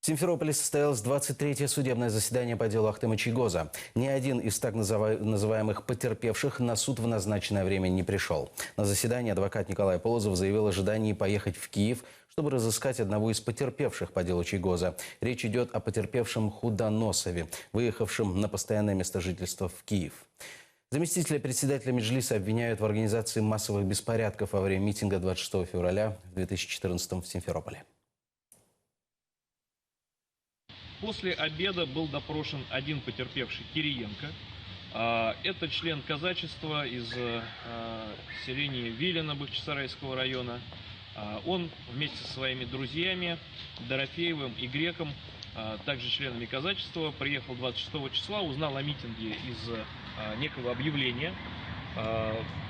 В Симферополе состоялось 23-е судебное заседание по делу Ахтема Чийгоза. Ни один из так называемых потерпевших на суд в назначенное время не пришел. На заседании адвокат Николай Полозов заявил о желании поехать в Киев, чтобы разыскать одного из потерпевших по делу Чийгоза. Речь идет о потерпевшем Худаносове, выехавшем на постоянное место жительства в Киев. Заместителя председателя Меджлиса обвиняют в организации массовых беспорядков во время митинга 26 февраля 2014 в Симферополе. После обеда был допрошен один потерпевший, Кириенко. Это член казачества из селения Вилина Бахчисарайского района. Он вместе со своими друзьями Дорофеевым и Греком, также членами казачества, приехал 26 числа, узнал о митинге из некого объявления.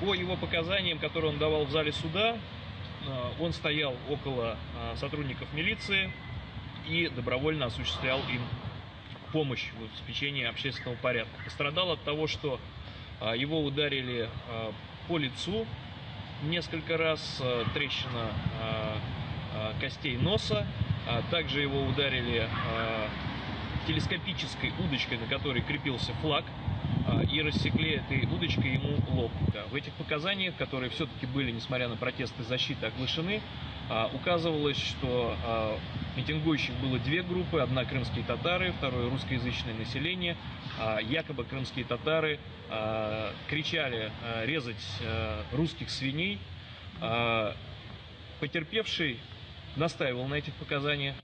По его показаниям, которые он давал в зале суда, он стоял около сотрудников милиции и добровольно осуществлял им помощь в обеспечении общественного порядка. Пострадал от того, что его ударили по лицу несколько раз, трещина костей носа, также его ударили телескопической удочкой, на которой крепился флаг, и рассекли этой удочкой ему лоб. В этих показаниях, которые все-таки были, несмотря на протесты защиты, оглашены, указывалось, что митингующих было две группы: одна крымские татары, второе русскоязычное население. Якобы крымские татары кричали резать русских свиней. Потерпевший настаивал на этих показаниях.